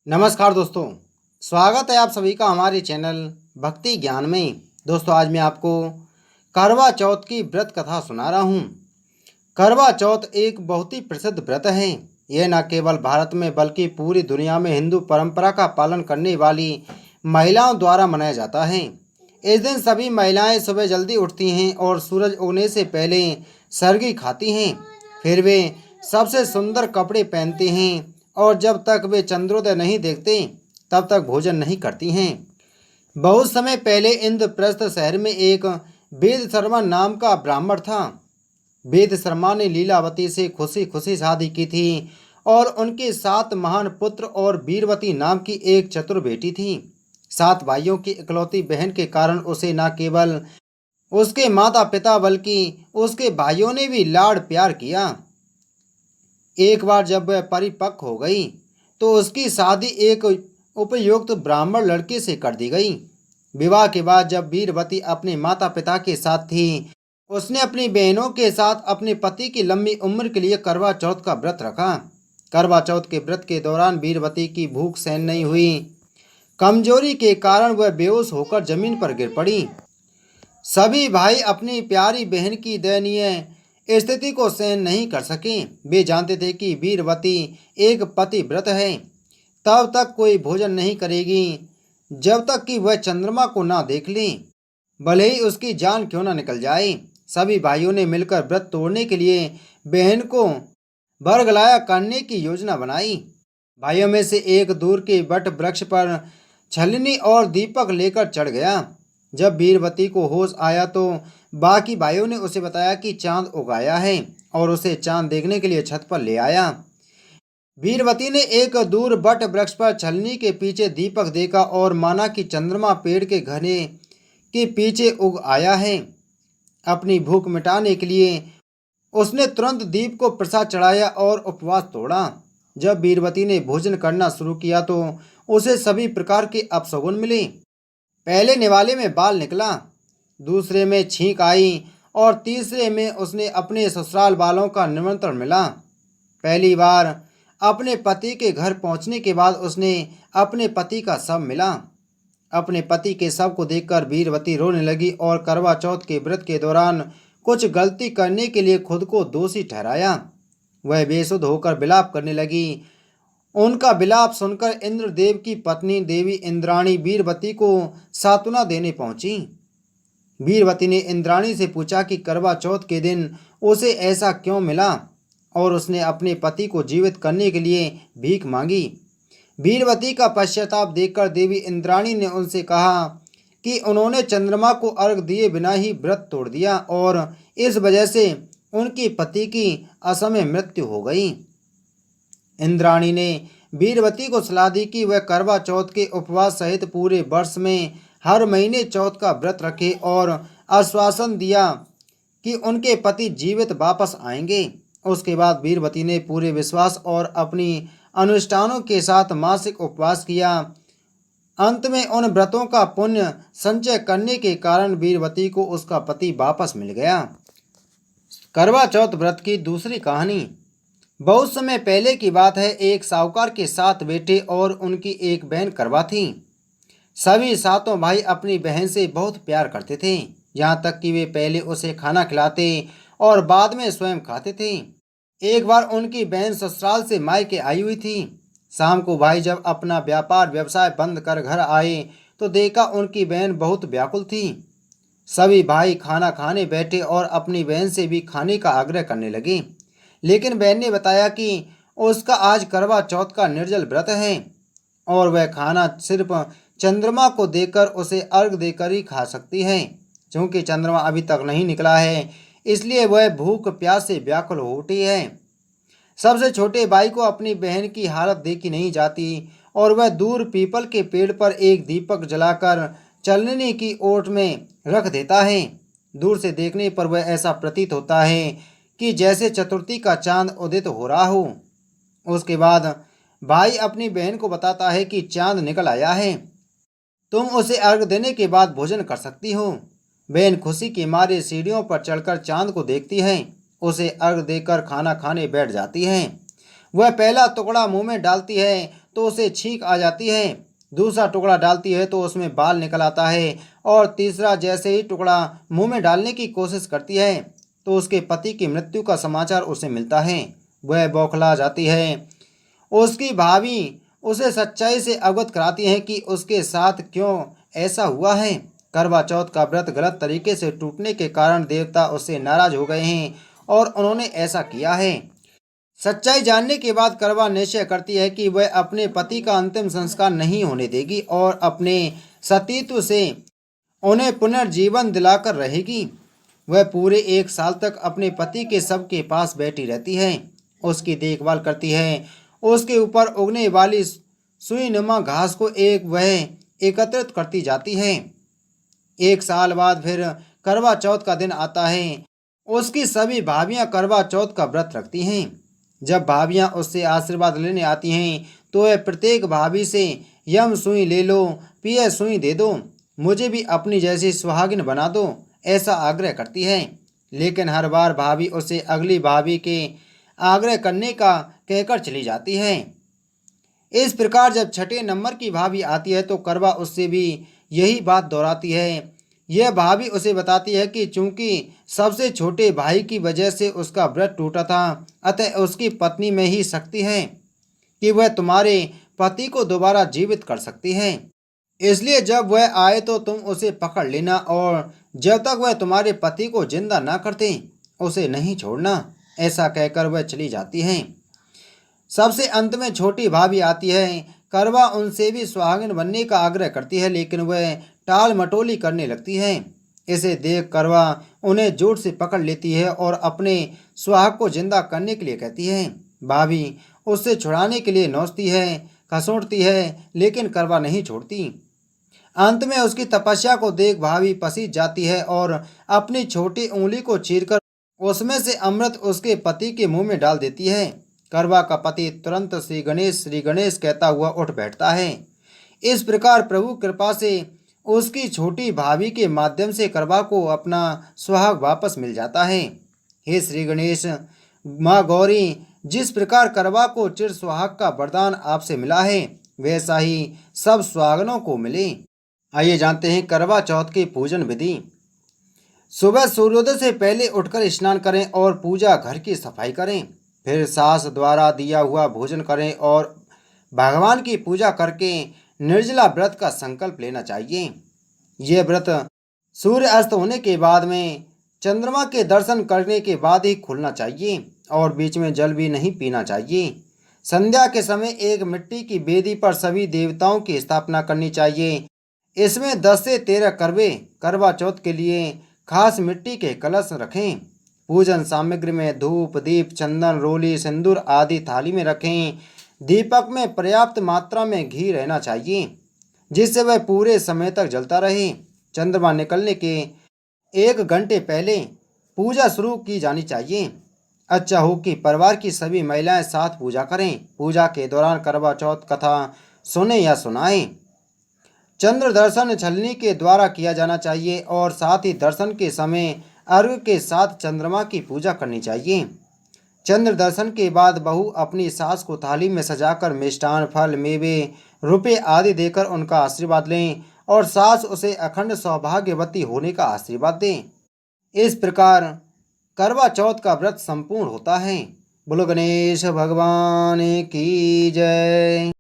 नमस्कार दोस्तों। स्वागत है आप सभी का हमारे चैनल भक्ति ज्ञान में। दोस्तों आज मैं आपको करवा चौथ की व्रत कथा सुना रहा हूँ। करवा चौथ एक बहुत ही प्रसिद्ध व्रत है। यह न केवल भारत में बल्कि पूरी दुनिया में हिंदू परंपरा का पालन करने वाली महिलाओं द्वारा मनाया जाता है। इस दिन सभी महिलाएं सुबह जल्दी उठती हैं और सूरज उगने से पहले सरगी खाती हैं। फिर वे सबसे सुंदर कपड़े पहनते हैं और जब तक वे चंद्रोदय नहीं देखते तब तक भोजन नहीं करती हैं। बहुत समय पहले इंद्रप्रस्थ शहर में एक वेद शर्मा नाम का ब्राह्मण था। वेद शर्मा ने लीलावती से खुशी खुशी शादी की थी और उनके 7 महान पुत्र और वीरवती नाम की एक चतुर बेटी थी। 7 भाइयों की इकलौती बहन के कारण उसे न केवल उसके माता पिता बल्कि उसके भाइयों ने भी लाड़ प्यार किया। एक बार जब वह परिपक्व हो गई तो उसकी शादी एक उपयुक्त ब्राह्मण लड़के से कर दी गई। विवाह के बाद जब वीरवती अपने माता पिता के साथ थी, उसने अपनी बहनों के साथ अपने पति की लंबी उम्र के लिए करवा चौथ का व्रत रखा। करवा चौथ के व्रत के दौरान वीरवती की भूख सहन नहीं हुई। कमजोरी के कारण वह बेहोश होकर जमीन पर गिर पड़ी। सभी भाई अपनी प्यारी बहन की दयनीय स्थिति को सहन नहीं कर सके। वे जानते थे कि वीरवती एक पतिव्रत है, तब तक कोई भोजन नहीं करेगी जब तक कि वह चंद्रमा को ना देख ले, भले ही उसकी जान क्यों ना निकल जाए। सभी भाइयों ने मिलकर व्रत तोड़ने के लिए बहन को बरगलाया करने की योजना बनाई। भाइयों में से एक दूर के वट वृक्ष पर छलनी और दीपक लेकर चढ़ गया। जब वीरवती को होश आया तो बाकी भाइयों ने उसे बताया कि चांद उगाया है और उसे चांद देखने के लिए छत पर ले आया। वीरवती ने एक दूर वट वृक्ष पर छलनी के पीछे दीपक देखा और माना कि चंद्रमा पेड़ के घने के पीछे उग आया है। अपनी भूख मिटाने के लिए उसने तुरंत दीप को प्रसाद चढ़ाया और उपवास तोड़ा। जब वीरवती ने भोजन करना शुरू किया तो उसे सभी प्रकार के अपशगुन मिले। पहले निवाले में बाल निकला, दूसरे में छींक आई और तीसरे में उसने अपने ससुराल वालों का निमंत्रण मिला। पहली बार अपने पति के घर पहुंचने के बाद उसने अपने पति का शव मिला। अपने पति के शव को देखकर वीरवती रोने लगी और करवा चौथ के व्रत के दौरान कुछ गलती करने के लिए खुद को दोषी ठहराया। वह बेसुध होकर विलाप करने लगी। उनका विलाप सुनकर इंद्रदेव की पत्नी देवी इंद्राणी वीरवती को सांत्वना देने पहुंची। वीरवती ने इंद्राणी से पूछा कि करवा चौथ के दिन उसे ऐसा क्यों मिला और उसने अपने पति को जीवित करने के लिए भीख मांगी। वीरवती का पश्चाताप देखकर देवी इंद्राणी ने उनसे कहा कि उन्होंने चंद्रमा को अर्घ दिए बिना ही व्रत तोड़ दिया और इस वजह से उनकी पति की असमय मृत्यु हो गई। इंद्राणी ने वीरवती को सलाह दी कि वह करवा चौथ के उपवास सहित पूरे वर्ष में हर महीने चौथ का व्रत रखे और आश्वासन दिया कि उनके पति जीवित वापस आएंगे। उसके बाद वीरवती ने पूरे विश्वास और अपनी अनुष्ठानों के साथ मासिक उपवास किया। अंत में उन व्रतों का पुण्य संचय करने के कारण वीरवती को उसका पति वापस मिल गया। करवा चौथ व्रत की दूसरी कहानी। बहुत समय पहले की बात है। एक साहूकार के 7 बेटे और उनकी एक बहन करवा थी। सभी 7 भाई अपनी बहन से बहुत प्यार करते थे, यहाँ तक कि वे पहले उसे खाना खिलाते और बाद में स्वयं खाते थे। एक बार उनकी बहन ससुराल से मायके आई हुई थी। शाम को भाई जब अपना व्यापार व्यवसाय बंद कर घर आए तो देखा उनकी बहन बहुत व्याकुल थी। सभी भाई खाना खाने बैठे और अपनी बहन से भी खाने का आग्रह करने लगे, लेकिन बहन ने बताया कि उसका आज करवा चौथ का निर्जल व्रत है और वह खाना सिर्फ चंद्रमा को देखकर उसे अर्घ देकर ही खा सकती है। क्योंकि चंद्रमा अभी तक नहीं निकला है, इसलिए वह भूख प्यास से व्याकुल हो उठी है। सबसे छोटे भाई को अपनी बहन की हालत देखी नहीं जाती और वह दूर पीपल के पेड़ पर एक दीपक जलाकर चलनी की ओट में रख देता है। दूर से देखने पर वह ऐसा प्रतीत होता है कि जैसे चतुर्थी का चांद उदित हो रहा हो। उसके बाद भाई अपनी बहन को बताता है कि चांद निकल आया है, तुम उसे अर्घ देने के बाद भोजन कर सकती हो। बहन खुशी के मारे सीढ़ियों पर चढ़कर चांद को देखती है, उसे अर्घ देकर खाना खाने बैठ जाती है। वह पहला टुकड़ा मुंह में डालती है तो उसे छींक आ जाती है, दूसरा टुकड़ा डालती है तो उसमें बाल निकल आता है, और तीसरा जैसे ही टुकड़ा मुंह में डालने की कोशिश करती है तो उसके पति की मृत्यु का समाचार उसे मिलता है। वह बौखला जाती है। उसकी भाभी उसे सच्चाई से अवगत कराती हैं कि उसके साथ क्यों ऐसा हुआ है। करवा चौथ का व्रत गलत तरीके से टूटने के कारण देवता उससे नाराज हो गए हैं और उन्होंने ऐसा किया है। सच्चाई जानने के बाद करवा निश्चय करती है कि वह अपने पति का अंतिम संस्कार नहीं होने देगी और अपने सतीत्व से उन्हें पुनर्जीवन दिलाकर रहेगी। वह पूरे 1 साल तक अपने पति के शव के पास बैठी रहती है, उसकी देखभाल करती है, उसके ऊपर उगने वाली सुई नुमा घास को वह एकत्रित करती जाती है। 1 साल बाद फिर करवा चौथ का दिन आता है। उसकी सभी भाभियां करवा चौथ का व्रत रखती हैं। जब भाभियां उससे आशीर्वाद लेने आती हैं तो वह प्रत्येक भाभी से यम सुई ले लो, पिए सुई दे दो, मुझे भी अपनी जैसी सुहागिन बना दो, ऐसा आग्रह करती है। लेकिन हर बार भाभी उसे अगली भाभी के आग्रह करने का कहकर चली जाती है। इस प्रकार जब छठे नंबर की भाभी आती है तो करवा उससे भी यही बात दोहराती है। यह भाभी उसे बताती है कि चूंकि सबसे छोटे भाई की वजह से उसका व्रत टूटा था, अतः उसकी पत्नी में ही शक्ति है कि वह तुम्हारे पति को दोबारा जीवित कर सकती है। इसलिए जब वह आए तो तुम उसे पकड़ लेना और जब तक वह तुम्हारे पति को जिंदा ना करते उसे नहीं छोड़ना। ऐसा कहकर वह चली जाती है। सबसे अंत में छोटी भाभी आती है। करवा उनसे भी सुहागिन बनने का आग्रह करती है, लेकिन वह टाल मटोली करने लगती है। इसे देख करवा उन्हें जोर से पकड़ लेती है और अपने सुहाग को जिंदा करने के लिए कहती है। भाभी उससे छुड़ाने के लिए नोचती है, खसोटती है, लेकिन करवा नहीं छोड़ती। अंत में उसकी तपस्या को देख भाभी पसीज जाती है और अपनी छोटी उंगली को चीरकर उसमें से अमृत उसके पति के मुंह में डाल देती है। करवा का पति तुरंत श्री गणेश कहता हुआ उठ बैठता है। इस प्रकार प्रभु कृपा से उसकी छोटी भाभी के माध्यम से करवा को अपना सुहाग वापस मिल जाता है। हे श्री गणेश, माँ गौरी, जिस प्रकार करवा को चिर सुहाग का वरदान आपसे मिला है वैसा ही सब सुहागनों को मिले। आइए जानते हैं करवा चौथ की पूजन विधि। सुबह सूर्योदय से पहले उठकर स्नान करें और पूजा घर की सफाई करें। फिर सास द्वारा दिया हुआ भोजन करें और भगवान की पूजा करके निर्जला व्रत का संकल्प लेना चाहिए। यह व्रत सूर्य अस्त होने के बाद में चंद्रमा के दर्शन करने के बाद ही खुलना चाहिए और बीच में जल भी नहीं पीना चाहिए। संध्या के समय एक मिट्टी की वेदी पर सभी देवताओं की स्थापना करनी चाहिए। इसमें 10 से 13 करवे करवा चौथ के लिए खास मिट्टी के कलश रखें। पूजन सामग्री में धूप, दीप, चंदन, रोली, सिंदूर आदि थाली में रखें। दीपक में पर्याप्त मात्रा में घी रहना चाहिए जिससे वह पूरे समय तक जलता रहे। चंद्रमा निकलने के 1 घंटे पहले पूजा शुरू की जानी चाहिए। अच्छा हो कि परिवार की सभी महिलाएं साथ पूजा करें। पूजा के दौरान करवा चौथ कथा सुने या सुनाएं। चंद्र दर्शन छलनी के द्वारा किया जाना चाहिए और साथ ही दर्शन के समय अर्घ के साथ चंद्रमा की पूजा करनी चाहिए। चंद्र दर्शन के बाद बहू अपनी सास को थाली में सजाकर मिष्ठान, फल, मेवे, रुपए आदि देकर उनका आशीर्वाद लें और सास उसे अखंड सौभाग्यवती होने का आशीर्वाद दें। इस प्रकार करवा चौथ का व्रत संपूर्ण होता है। बोलो गणेश भगवान की जय।